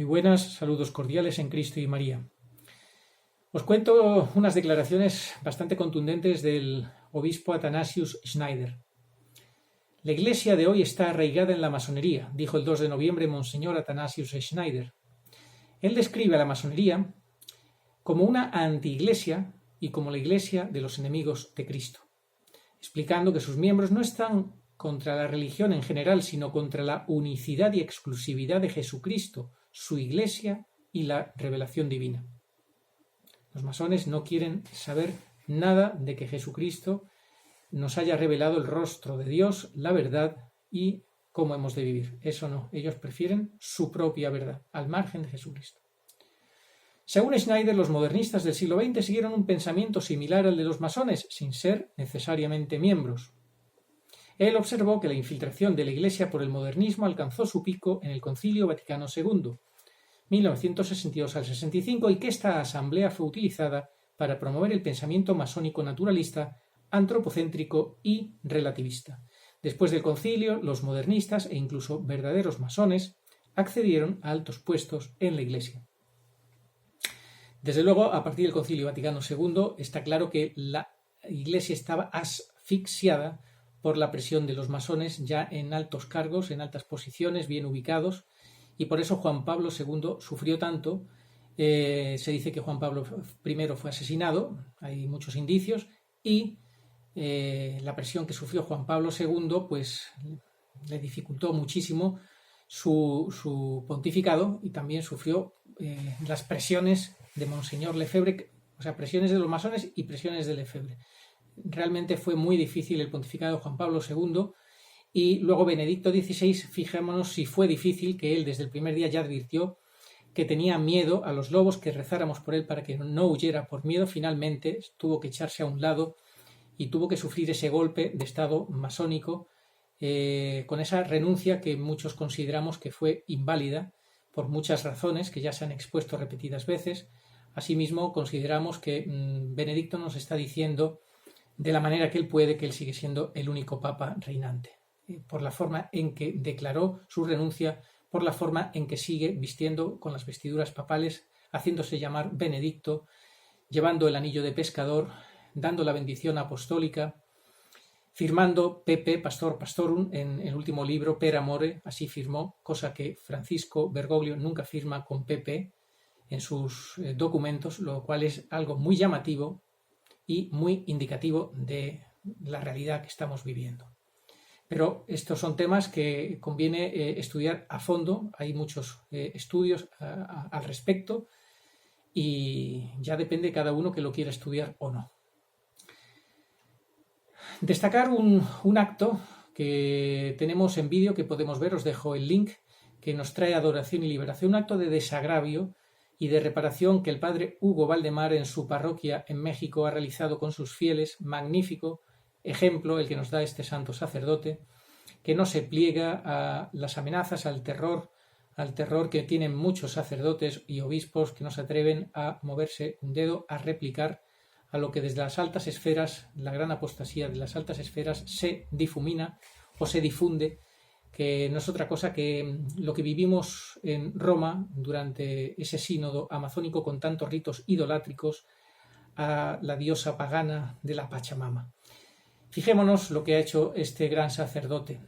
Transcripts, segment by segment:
Muy buenas, saludos cordiales en Cristo y María. Os cuento unas declaraciones bastante contundentes del obispo Athanasius Schneider. La Iglesia de hoy está arraigada en la masonería, dijo el 2 de noviembre Monseñor Athanasius Schneider. Él describe a la masonería como una anti-iglesia y como la iglesia de los enemigos de Cristo, explicando que sus miembros no están contra la religión en general, sino contra la unicidad y exclusividad de Jesucristo, su iglesia y la revelación divina. Los masones no quieren saber nada de que Jesucristo nos haya revelado el rostro de Dios, la verdad y cómo hemos de vivir. Eso no, ellos prefieren su propia verdad, al margen de Jesucristo. Según Schneider, los modernistas del siglo XX siguieron un pensamiento similar al de los masones, sin ser necesariamente miembros. Él observó que la infiltración de la Iglesia por el modernismo alcanzó su pico en el Concilio Vaticano II, 1962 al 65, y que esta asamblea fue utilizada para promover el pensamiento masónico naturalista, antropocéntrico y relativista. Después del concilio, los modernistas e incluso verdaderos masones accedieron a altos puestos en la Iglesia. Desde luego, a partir del Concilio Vaticano II, está claro que la Iglesia estaba asfixiada por la presión de los masones ya en altos cargos, en altas posiciones, bien ubicados, y por eso Juan Pablo II sufrió tanto. Se dice que Juan Pablo I fue asesinado, hay muchos indicios, y la presión que sufrió Juan Pablo II pues le dificultó muchísimo su pontificado, y también sufrió las presiones de Monseñor Lefebvre, o sea, presiones de los masones y presiones de Lefebvre. Realmente fue muy difícil el pontificado de Juan Pablo II, y luego Benedicto XVI, fijémonos si fue difícil, que él desde el primer día ya advirtió que tenía miedo a los lobos, que rezáramos por él para que no huyera por miedo. Finalmente tuvo que echarse a un lado y tuvo que sufrir ese golpe de estado masónico con esa renuncia que muchos consideramos que fue inválida por muchas razones que ya se han expuesto repetidas veces. Asimismo, consideramos que Benedicto nos está diciendo de la manera que él puede que él sigue siendo el único papa reinante, por la forma en que declaró su renuncia, por la forma en que sigue vistiendo con las vestiduras papales, haciéndose llamar Benedicto, llevando el anillo de pescador, dando la bendición apostólica, firmando PP, Pastor Pastorum, en el último libro, Per Amore, así firmó, cosa que Francisco Bergoglio nunca firma con PP en sus documentos, lo cual es algo muy llamativo y muy indicativo de la realidad que estamos viviendo. Pero estos son temas que conviene estudiar a fondo. Hay muchos estudios al respecto y ya depende cada uno que lo quiera estudiar o no. Destacar un acto que tenemos en vídeo que podemos ver, os dejo el link, que nos trae adoración y liberación, un acto de desagravio y de reparación que el padre Hugo Valdemar en su parroquia en México ha realizado con sus fieles. Magnífico ejemplo el que nos da este santo sacerdote, que no se pliega a las amenazas, al terror que tienen muchos sacerdotes y obispos que no se atreven a moverse un dedo, a replicar a lo que desde las altas esferas, la gran apostasía de las altas esferas, se difumina o se difunde, que no es otra cosa que lo que vivimos en Roma durante ese sínodo amazónico con tantos ritos idolátricos a la diosa pagana de la Pachamama. Fijémonos lo que ha hecho este gran sacerdote.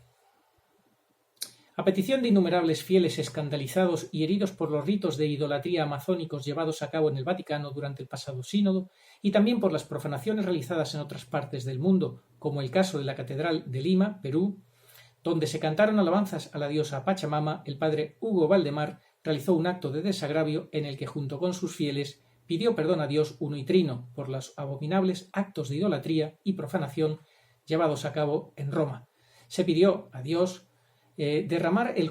A petición de innumerables fieles escandalizados y heridos por los ritos de idolatría amazónicos llevados a cabo en el Vaticano durante el pasado sínodo, y también por las profanaciones realizadas en otras partes del mundo, como el caso de la Catedral de Lima, Perú, donde se cantaron alabanzas a la diosa Pachamama, el padre Hugo Valdemar realizó un acto de desagravio en el que, junto con sus fieles, pidió perdón a Dios uno y trino por los abominables actos de idolatría y profanación llevados a cabo en Roma. Se pidió a Dios derramar en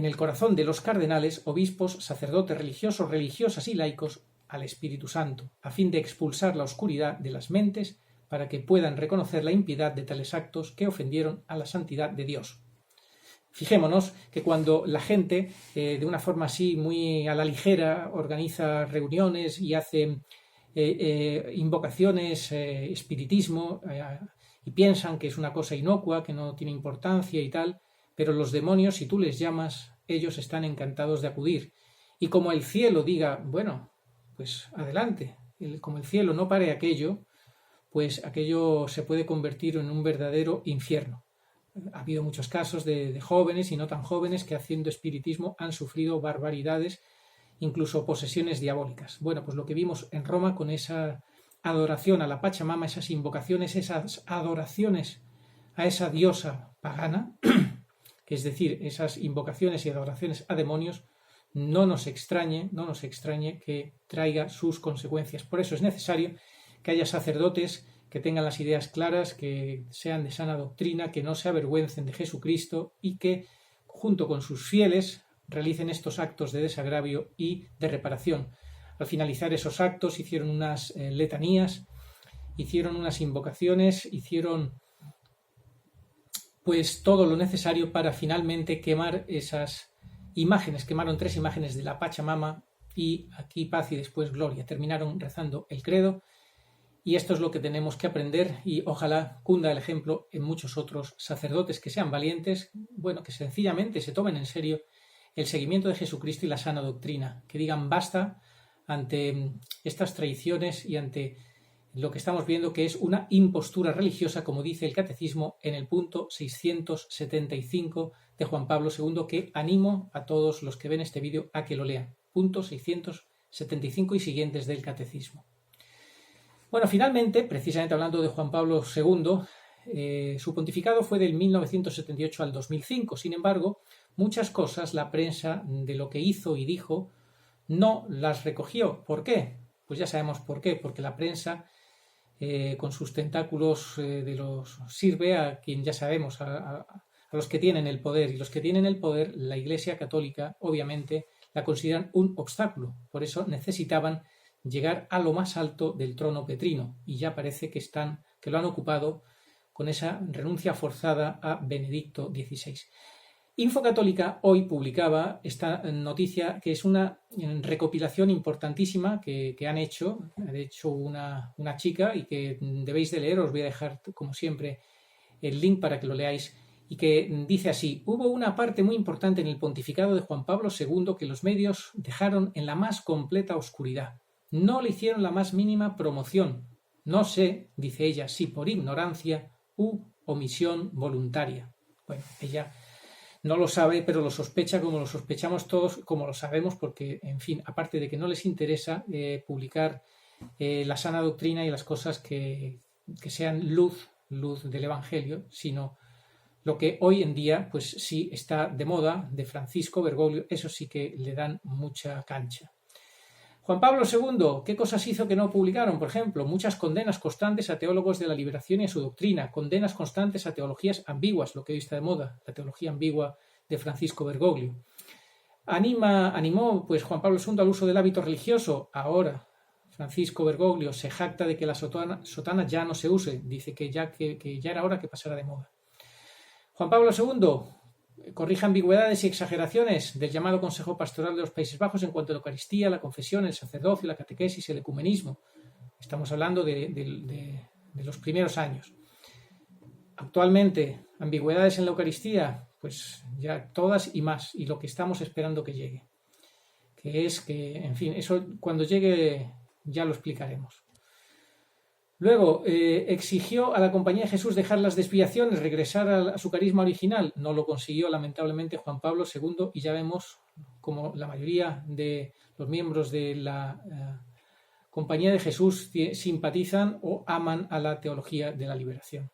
el corazón de los cardenales, obispos, sacerdotes religiosos, religiosas y laicos al Espíritu Santo, a fin de expulsar la oscuridad de las mentes para que puedan reconocer la impiedad de tales actos que ofendieron a la santidad de Dios. Fijémonos que cuando la gente, de una forma así muy a la ligera, organiza reuniones y hace invocaciones, espiritismo, y piensan que es una cosa inocua, que no tiene importancia y tal, pero los demonios, si tú les llamas ellos están encantados de acudir. Y como el cielo diga, bueno, pues adelante, como el cielo no pare aquello, pues aquello se puede convertir en un verdadero infierno. Ha habido muchos casos de jóvenes y no tan jóvenes que haciendo espiritismo han sufrido barbaridades, incluso posesiones diabólicas. Bueno, pues lo que vimos en Roma con esa adoración a la Pachamama, esas invocaciones, esas adoraciones a esa diosa pagana, que es decir, esas invocaciones y adoraciones a demonios, no nos extrañe que traiga sus consecuencias. Por eso es necesario que haya sacerdotes que tengan las ideas claras, que sean de sana doctrina, que no se avergüencen de Jesucristo y que, junto con sus fieles, realicen estos actos de desagravio y de reparación. Al finalizar esos actos hicieron unas letanías, hicieron unas invocaciones, hicieron pues todo lo necesario para finalmente quemar esas imágenes. Quemaron 3 imágenes de la Pachamama y aquí paz y después gloria. Terminaron rezando el credo. Y esto es lo que tenemos que aprender y ojalá cunda el ejemplo en muchos otros sacerdotes que sean valientes, bueno, que sencillamente se tomen en serio el seguimiento de Jesucristo y la sana doctrina, que digan basta ante estas traiciones y ante lo que estamos viendo que es una impostura religiosa, como dice el Catecismo en el punto 675 de Juan Pablo II, que animo a todos los que ven este vídeo a que lo lean. Punto 675 y siguientes del Catecismo. Bueno, finalmente, precisamente hablando de Juan Pablo II, su pontificado fue del 1978 al 2005. Sin embargo, muchas cosas la prensa de lo que hizo y dijo no las recogió. ¿Por qué? Pues ya sabemos por qué. Porque la prensa, con sus tentáculos, sirve a quien ya sabemos, a los que tienen el poder. Y los que tienen el poder, la Iglesia Católica, obviamente, la consideran un obstáculo. Por eso necesitaban llegar a lo más alto del trono petrino y ya parece que lo han ocupado con esa renuncia forzada a Benedicto XVI. Infocatólica hoy publicaba esta noticia que es una recopilación importantísima que han hecho, una chica y que debéis de leer. Os voy a dejar como siempre el link para que lo leáis y que dice así: hubo una parte muy importante en el pontificado de Juan Pablo II que los medios dejaron en la más completa oscuridad. No le hicieron la más mínima promoción. No sé, dice ella, si por ignorancia u omisión voluntaria. Bueno, ella no lo sabe, pero lo sospecha como lo sospechamos todos, como lo sabemos, porque, en fin, aparte de que no les interesa publicar la sana doctrina y las cosas que sean luz del Evangelio, sino lo que hoy en día, pues sí está de moda, de Francisco Bergoglio, eso sí que le dan mucha cancha. Juan Pablo II, ¿qué cosas hizo que no publicaron? Por ejemplo, muchas condenas constantes a teólogos de la liberación y a su doctrina, condenas constantes a teologías ambiguas, lo que hoy está de moda, la teología ambigua de Francisco Bergoglio. Animó pues Juan Pablo II al uso del hábito religioso. Ahora Francisco Bergoglio se jacta de que la sotana ya no se use, dice que ya era hora que pasara de moda. Juan Pablo II corrige ambigüedades y exageraciones del llamado Consejo Pastoral de los Países Bajos en cuanto a la Eucaristía, la confesión, el sacerdocio, la catequesis, el ecumenismo. Estamos hablando de los primeros años. Actualmente, ambigüedades en la Eucaristía, pues ya todas y más, y lo que estamos esperando que llegue. Que es que, en fin, eso cuando llegue ya lo explicaremos. Luego, exigió a la Compañía de Jesús dejar las desviaciones, regresar a su carisma original. No lo consiguió, lamentablemente, Juan Pablo II, y ya vemos como la mayoría de los miembros de la Compañía de Jesús simpatizan o aman a la teología de la liberación.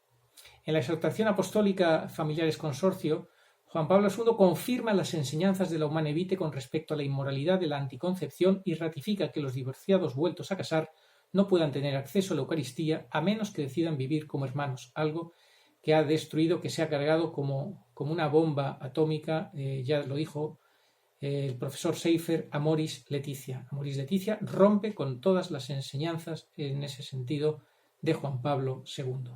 En la exhortación apostólica Familiares Consorcio, Juan Pablo II confirma las enseñanzas de la Humanae Vitae con respecto a la inmoralidad de la anticoncepción y ratifica que los divorciados vueltos a casar no puedan tener acceso a la Eucaristía a menos que decidan vivir como hermanos, algo que ha destruido, que se ha cargado como una bomba atómica, ya lo dijo el profesor Seifer, Amoris Laetitia. Amoris Laetitia rompe con todas las enseñanzas en ese sentido de Juan Pablo II.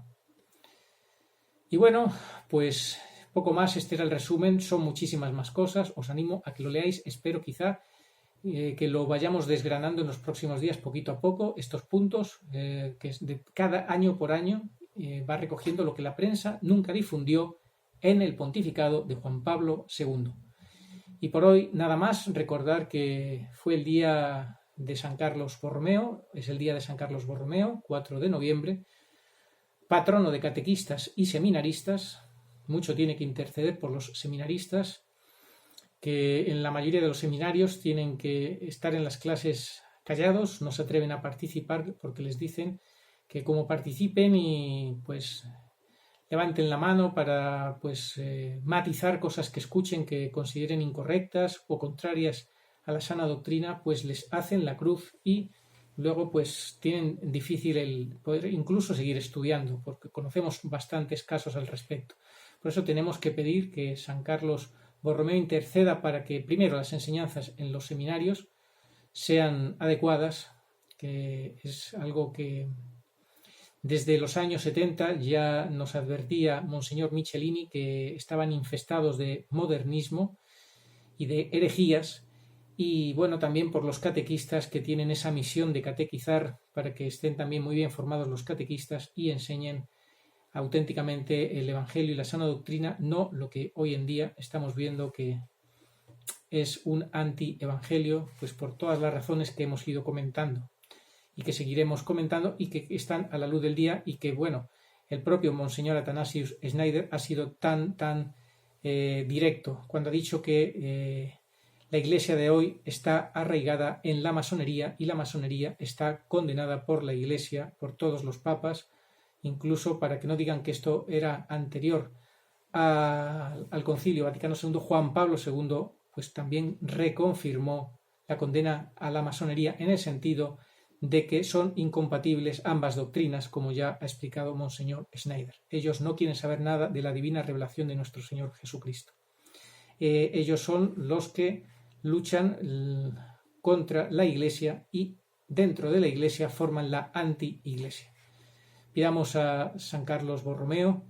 Y bueno, pues poco más, este era el resumen, son muchísimas más cosas, os animo a que lo leáis, espero quizá que lo vayamos desgranando en los próximos días poquito a poco, estos puntos que es de cada año por año va recogiendo lo que la prensa nunca difundió en el pontificado de Juan Pablo II. Y por hoy nada más, recordar que fue el día de San Carlos Borromeo, es el día de San Carlos Borromeo, 4 de noviembre, patrono de catequistas y seminaristas. Mucho tiene que interceder por los seminaristas, que en la mayoría de los seminarios tienen que estar en las clases callados, no se atreven a participar porque les dicen que como participen y pues levanten la mano para matizar cosas que escuchen que consideren incorrectas o contrarias a la sana doctrina, pues les hacen la cruz y luego pues tienen difícil el poder incluso seguir estudiando, porque conocemos bastantes casos al respecto. Por eso tenemos que pedir que San Carlos Borromeo interceda para que primero las enseñanzas en los seminarios sean adecuadas, que es algo que desde los años 70 ya nos advertía Monseñor Michelini que estaban infestados de modernismo y de herejías, y bueno, también por los catequistas que tienen esa misión de catequizar para que estén también muy bien formados los catequistas y enseñen auténticamente el Evangelio y la sana doctrina, no lo que hoy en día estamos viendo que es un anti-evangelio, pues por todas las razones que hemos ido comentando y que seguiremos comentando y que están a la luz del día, y que bueno, el propio Monseñor Athanasius Schneider ha sido tan directo cuando ha dicho que la Iglesia de hoy está arraigada en la masonería y la masonería está condenada por la Iglesia, por todos los papas, incluso para que no digan que esto era anterior al Concilio Vaticano II. Juan Pablo II pues también reconfirmó la condena a la masonería en el sentido de que son incompatibles ambas doctrinas, como ya ha explicado Monseñor Schneider. Ellos no quieren saber nada de la divina revelación de nuestro Señor Jesucristo. Ellos son los que luchan contra la Iglesia y dentro de la Iglesia forman la anti-Iglesia. Pidamos a San Carlos Borromeo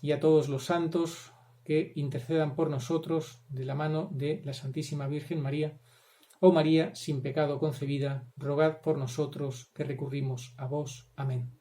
y a todos los santos que intercedan por nosotros de la mano de la Santísima Virgen María. Oh María, sin pecado concebida, rogad por nosotros que recurrimos a vos. Amén.